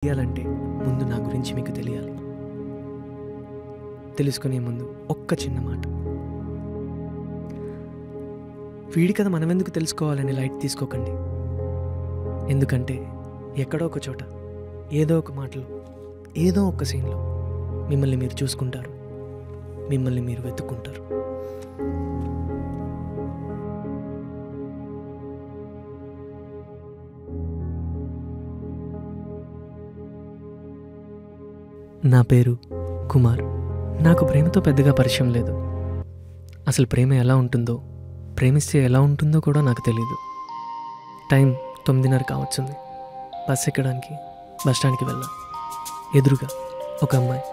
తెలియాలంటే ముందు నా గురించి మీకు తెలియాలి. తెలుసుకునే ముందు ఒక్క చిన్న మాట. వీడి కథ మనమెందుకు తెలుసుకోవాలని లైట్ తీసుకోకండి. ఎందుకంటే ఎక్కడో ఒక చోట ఏదో ఒక మాటలో ఏదో ఒక సీన్లో మిమ్మల్ని మీరు చూసుకుంటారు, మిమ్మల్ని మీరు వెతుక్కుంటారు. నా పేరు కుమార్. నాకు ప్రేమతో పెద్దగా పరిచయం లేదు. అసలు ప్రేమ ఎలా ఉంటుందో, ప్రేమిస్తే ఎలా ఉంటుందో కూడా నాకు తెలియదు. టైం 9:30 కావచ్చుంది. బస్ ఎక్కడానికి బస్ స్టాండ్కి వెళ్ళా. ఎదురుగా ఒక అమ్మాయి.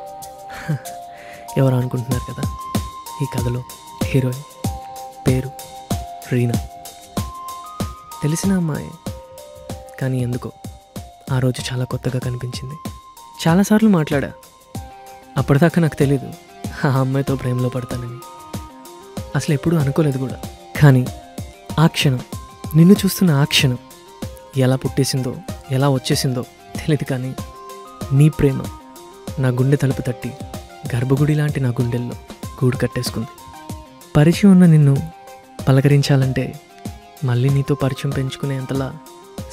ఎవరు అనుకుంటున్నారు కదా, ఈ కథలో హీరోయిన్. పేరు రీనా. తెలిసిన అమ్మాయి, కానీ ఎందుకో ఆ రోజు చాలా కొత్తగా కనిపించింది. చాలాసార్లు మాట్లాడా. అప్పటిదాకా నాకు తెలీదు ఆ అమ్మాయితో ప్రేమలో పడతానని. అసలు ఎప్పుడూ అనుకోలేదు కూడా. కానీ ఆ క్షణం, నిన్ను చూస్తున్న ఆ క్షణం ఎలా పుట్టేసిందో, ఎలా వచ్చేసిందో తెలియదు. కానీ నీ ప్రేమ నా గుండె తలుపు తట్టి గర్భగుడి లాంటి నా గుండెల్లో గూడు కట్టేసుకుంది. పరిచయం ఉన్న నిన్ను పలకరించాలంటే మళ్ళీ నీతో పరిచయం పెంచుకునేంతలా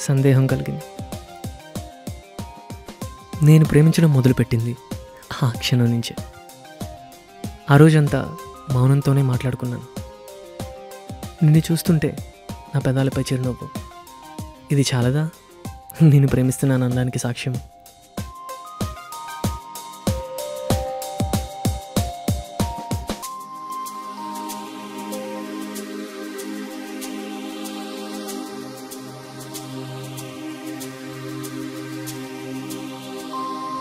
సందేహం కలిగింది. నేను ప్రేమించడం మొదలుపెట్టింది ఆ క్షణం నుంచే. ఆ రోజంతా మౌనంతోనే మాట్లాడుకున్నాను. నిన్ను చూస్తుంటే నా పెదాలపై చిరునవ్వు. ఇది చాలదా నేను ప్రేమిస్తున్నాను అనడానికి సాక్ష్యం?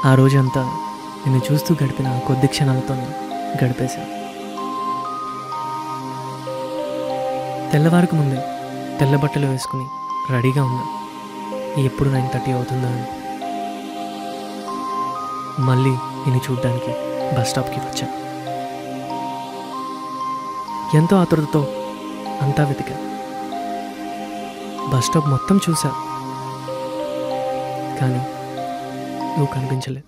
ఆ రోజంతా నిన్ను చూస్తూ గడిపిన కొద్ది క్షణాలతోనే గడిపేశాను. తెల్లవారుకు ముందే తెల్ల బట్టలు వేసుకుని రెడీగా ఉన్నా. ఎప్పుడు 9:30 అవుతుందా అని. మళ్ళీ నిన్ను చూడ్డానికి బస్ స్టాప్కి వచ్చా. ఎంతో ఆతృతతో అంతా వెతికా. బస్ స్టాప్ మొత్తం చూసా, కానీ నువ్వు కనిపించలే.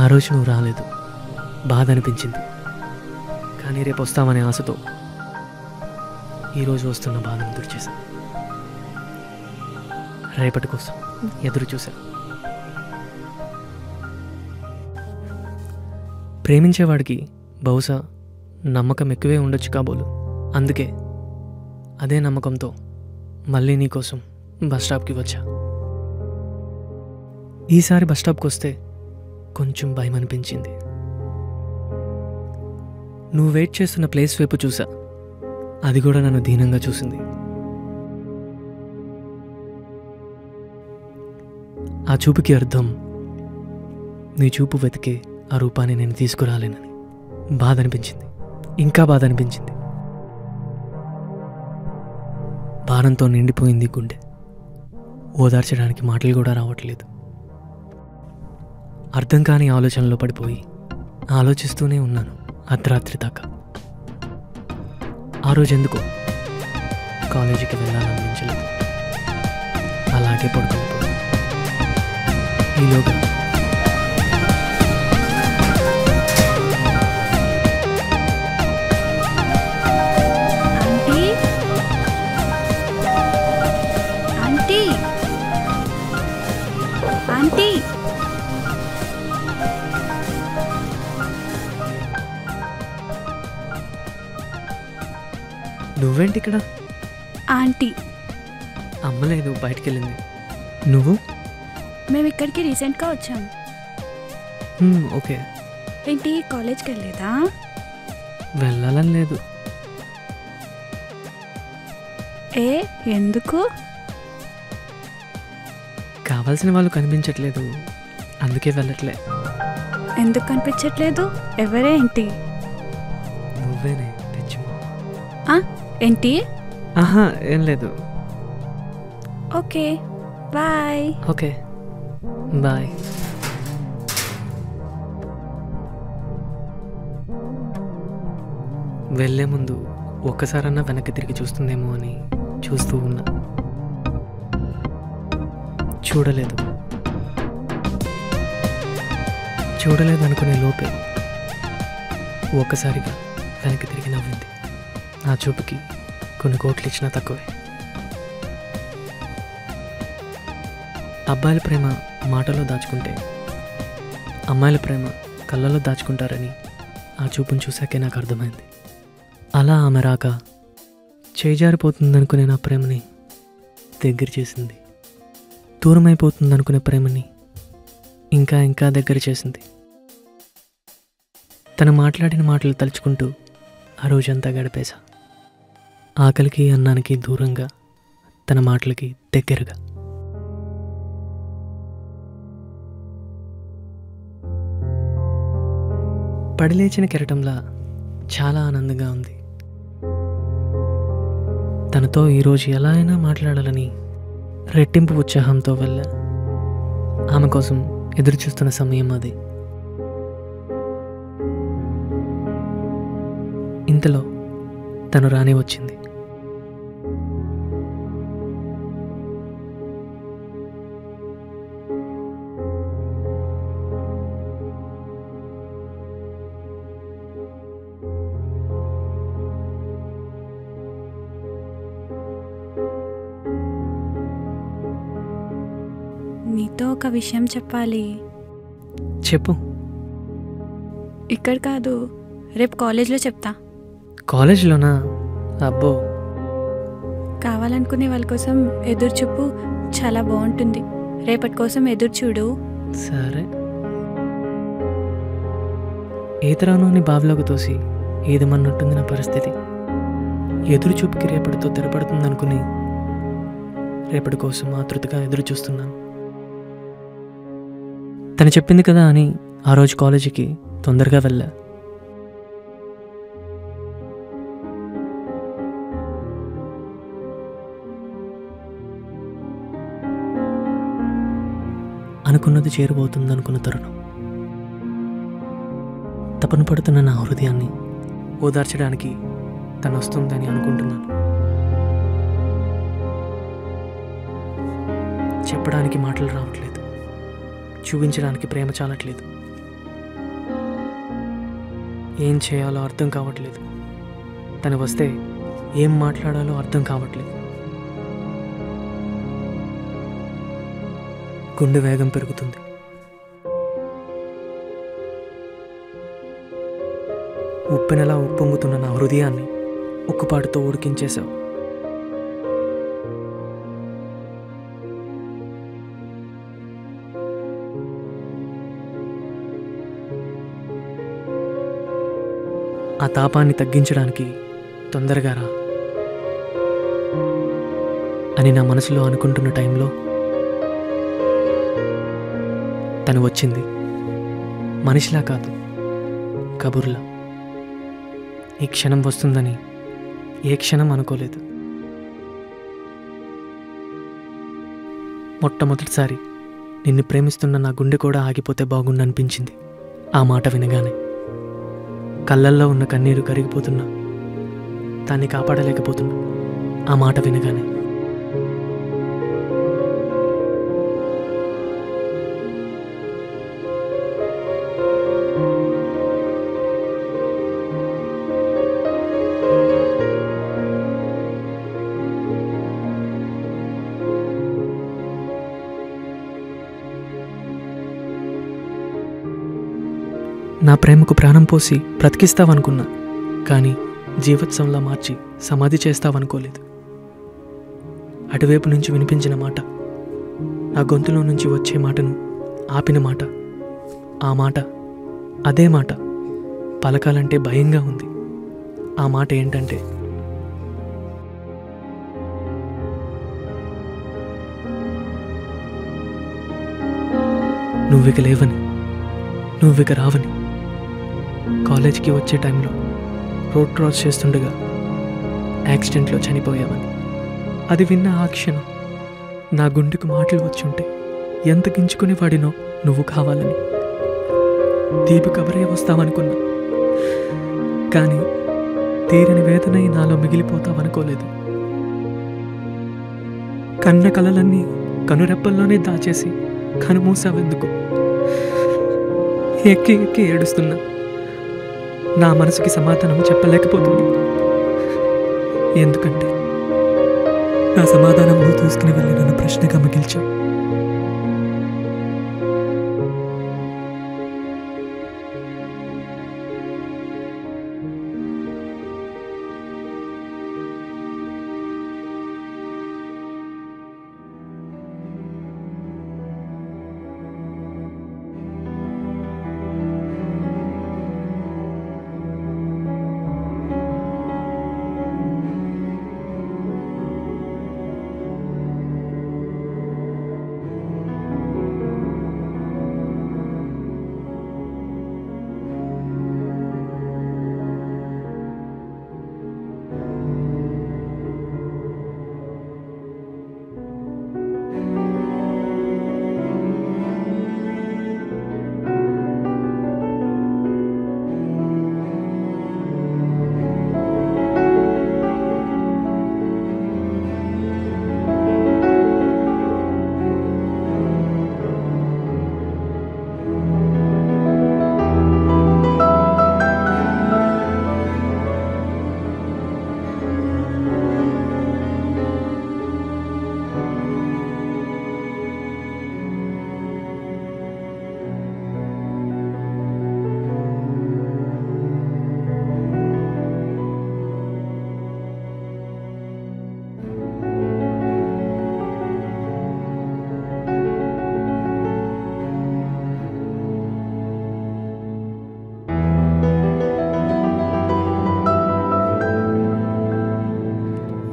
ఆ రోజు నువ్వు రాలేదు. బాధ అనిపించింది. కానీ రేపు వస్తామనే ఆశతో ఈరోజు వస్తున్న బాధను తుడిచేశా. రేపటి కోసం ఎదురు చూశా. ప్రేమించేవాడికి బహుశా నమ్మకం ఎక్కువే ఉండొచ్చు కాబోలు. అందుకే అదే నమ్మకంతో మళ్ళీ నీకోసం బస్ స్టాప్కి వచ్చా. ఈసారి బస్ స్టాప్కి వస్తే కొంచెం భయం అనిపించింది. నువ్వు వెయిట్ చేస్తున్న ప్లేస్ వైపు చూసా. అది కూడా నన్ను దీనంగా చూసింది. ఆ చూపుకి అర్థం, నీ చూపు వెతికే ఆ రూపాన్ని నేను తీసుకురాలేనని. బాధ అనిపించింది, ఇంకా బాధ అనిపించింది. భారంతో నిండిపోయింది గుండె. ఓదార్చడానికి మాటలు కూడా రావట్లేదు. అర్థం కాని ఆలోచనలో పడిపోయి ఆలోచిస్తూనే ఉన్నాను అర్ధరాత్రి దాకా. ఆ రోజు ఎందుకో కాలేజీకి వెళ్ళాలనిపించలేదు. అలాగే పడుకోకపోయాను. ఈలోగా ఆంటీ నువ్వేంటి ఇక్కడ? ఆంటీ అమ్మలేదు, బయటికి వెళ్ళింది. నువ్వు? మేము ఇక్కడికి రీసెంట్గా వచ్చాము. ఓకే. ఏంటి కాలేజ్కి వెళ్ళలేదా? వెళ్ళాలని లేదు. ఎందుకు? కావాల్సిన వాళ్ళు కనిపించట్లేదు, అందుకే వెళ్ళట్లే. ఎందుకు కనిపించట్లేదు? ఎవరేంటి? నువ్వే. నువ్వేనే తెచ్చిమో. ఏంటి? ఆహా, ఏం లేదు. Okay bye. Okay bye. వెళ్ళే ముందు ఒక్కసారన్నా వెనక్కి తిరిగి చూస్తుందేమో అని చూస్తూ ఉన్నా. చూడలేదు అనుకునే లోపే ఒక్కసారిగా వెనక్కి తిరిగి నవ్వింది. నా చూపుకి కొన్ని కోట్లు ఇచ్చినా తక్కువే. అబ్బాయిల ప్రేమ మాటలో దాచుకుంటే అమ్మాయిల ప్రేమ కళ్ళలో దాచుకుంటారని ఆ చూపును చూశాకే నాకు అర్థమైంది. అలా ఆమె రాక చేజారిపోతుందనుకునే నా ప్రేమని దగ్గర చేసింది. దూరం అయిపోతుందనుకునే ప్రేమని ఇంకా ఇంకా దగ్గర చేసింది. తను మాట్లాడిన మాటలు తలుచుకుంటూ ఆ రోజంతా గడిపేశా. ఆకలికి అన్నానికి దూరంగా, తన మాటలకి దగ్గరగా. పడిలేచిన కెరటంలా చాలా ఆనందంగా ఉంది. తనతో ఈరోజు ఎలా అయినా మాట్లాడాలని రెట్టింపు ఉత్సాహంతో వెళ్ళా. ఆమె కోసం ఎదురు చూస్తున్న సమయం అది. ఇంతలో తను రానే వచ్చింది. నీతో ఒక విషయం చెప్పాలి. చెప్పు. ఇక్కడ కాదు, రేపు కాలేజ్లో చెప్తా. కాలేజ్లోనా? అబ్బో. కావాలనుకునే వాళ్ళ కోసం ఎదురు చూపు చాలా బాగుంటుంది. రేపటి కోసం ఎదురు చూడు. సరే. ఈతరాను అని బావిలోకి తోసి ఏదమన్నట్టుంది నా పరిస్థితి. ఎదురు చూపుకి రేపటితో తెరపడుతుందనుకుని రేపటి కోసం ఆతృతగా ఎదురు చూస్తున్నాను. తను చెప్పింది కదా అని ఆ రోజు కాలేజీకి తొందరగా వెళ్ళా. అనుకున్నది చేరువవుతుందనుకున్న తరుణం. తపన పడుతున్న నా హృదయాన్ని ఓదార్చడానికి తను వస్తుందని అనుకుంటున్నాను. చెప్పడానికి మాటలు రావట్లేదు. చూపించడానికి ప్రేమ చాలట్లేదు. ఏం చేయాలో అర్థం కావట్లేదు. తను వస్తే ఏం మాట్లాడాలో అర్థం కావట్లేదు. గుండె వేగం పెరుగుతుంది. ఉప్పెనలా ఉప్పొంగుతున్న నా హృదయాన్ని ఉక్కుపాటుతో ఉడికించేశావు. ఆ తాపాన్ని తగ్గించడానికి తొందరగా రా అని నా మనసులో అనుకుంటున్న టైంలో తను వచ్చింది. మనిషిలా కాదు, కబుర్లా. ఈ క్షణం వస్తుందని ఏ క్షణం అనుకోలేదు. మొట్టమొదటిసారి నిన్ను ప్రేమిస్తున్న నా గుండె కూడా ఆగిపోతే బాగుండనిపించింది ఆ మాట వినగానే. కళ్ళల్లో ఉన్న కన్నీరు కరిగిపోతున్నా, దాన్ని కాపాడలేకపోతున్నా ఆ మాట వినగానే. నా ప్రేమకు ప్రాణం పోసి బ్రతికిస్తావనుకున్నా, కానీ జీవోత్సవంలా మార్చి సమాధి చేస్తావనుకోలేదు. అటువైపు నుంచి వినిపించిన మాట, నా గొంతులో నుంచి వచ్చే మాటను ఆపిన మాట, ఆ మాట, అదే మాట పలకాలంటే భయంగా ఉంది. ఆ మాట ఏంటంటే, నువ్విక లేవని, నువ్విక రావని. కాలేజీకి వచ్చే టైంలో రోడ్ క్రాస్ చేస్తుండగా యాక్సిడెంట్లో చనిపోయావని. అది విన్న ఆ క్షణం నా గుండెకు మాటలు వచ్చుంటే ఎంత గించుకుని వాడినో నువ్వు కావాలని. దీపు కబరే వస్తావనుకున్నా, కానీ తీరని వేదనై నాలో మిగిలిపోతావనుకోలేదు. కన్న కలలన్నీ కనురెప్పల్లోనే దాచేసి కనుమూసావెందుకు? ఎక్కి ఎక్కి ఏడుస్తున్నా, నా మనసుకి సమాధానం చెప్పలేకపోతుంది. ఎందుకంటే నా సమాధానం నువ్వు తీసుకుని వెళ్ళి నన్ను ప్రశ్నగా మిగిల్చావు.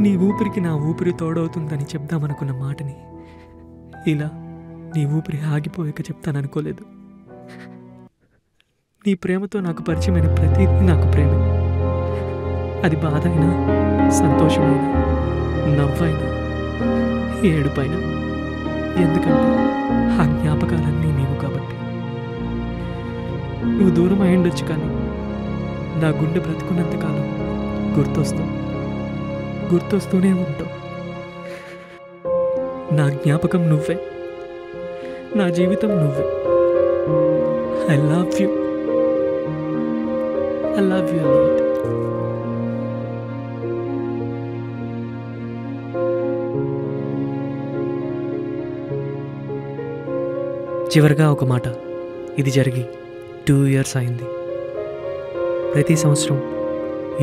నీ ఊపిరికి నా ఊపిరి తోడవుతుందని చెప్దామనుకున్న మాటని ఇలా నీ ఊపిరి ఆగిపోయాక చెప్తాననుకోలేదు. నీ ప్రేమతో నాకు పరిచయమైన ప్రతిదీ నాకు ప్రేమే. అది బాధ అయినా, సంతోషమైనా, నవ్వైనా, ఏడుపైనా. ఎందుకంటే ఆ జ్ఞాపకాలన్నీ నీవు కాబట్టి. నువ్వు దూరం అయ్యుండొచ్చు, కానీ నా గుండె బ్రతుకున్నంతకాలం గుర్తొస్తూనే ఉంటావు. నా జ్ఞాపకం నువ్వే, నా జీవితం నువ్వే. I love you. I love you a lot. చివరిగా ఒక మాట, ఇది జరిగి 2 years అయింది. ప్రతి సంవత్సరం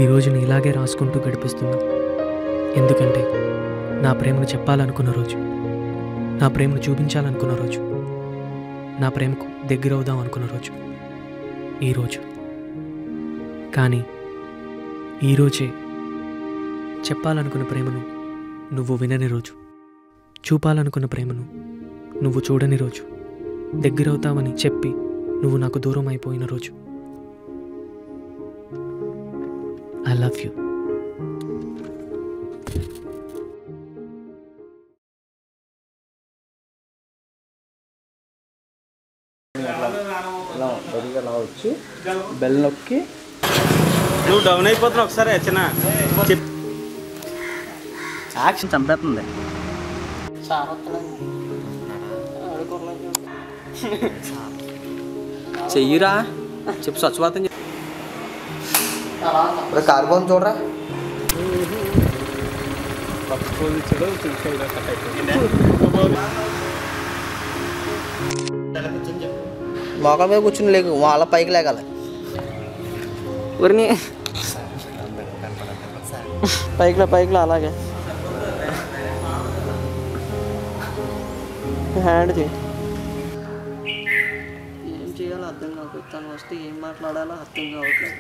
ఈ రోజుని ఇలాగే రాసుకుంటూ గడిపిస్తున్నా. ఎందుకంటే నా ప్రేమను చెప్పాలనుకున్న రోజు, నా ప్రేమను చూపించాలనుకున్న రోజు, నా ప్రేమకు దగ్గరవుదాం అనుకున్న రోజు ఈరోజు. కానీ ఈరోజే చెప్పాలనుకున్న ప్రేమను నువ్వు వినని రోజు, చూపాలనుకున్న ప్రేమను నువ్వు చూడని రోజు, దగ్గరవుతావని చెప్పి నువ్వు నాకు దూరం అయిపోయిన రోజు. I love you. ఇలా వచ్చి బెల్ నొక్కి నువ్వు డౌన్ అయిపోతున్నావు. ఒకసారి వచ్చిన యాక్షన్ చంపేస్తుంది. చెయ్యిరా చెప్పు, స్వచ్ఛవాతం ఇప్పుడు కార్బన్ చూడరా. మోకాల మీద కూర్చుని లేకు, వాళ్ళ పైకి లేగాలి. ఊరిని పైకిలో అలాగే హ్యాండ్ చేయి. ఏం చేయాలో అర్థం కాకపోతే, తను వస్తే ఏం మాట్లాడాలో అర్థం కావట్లేదు.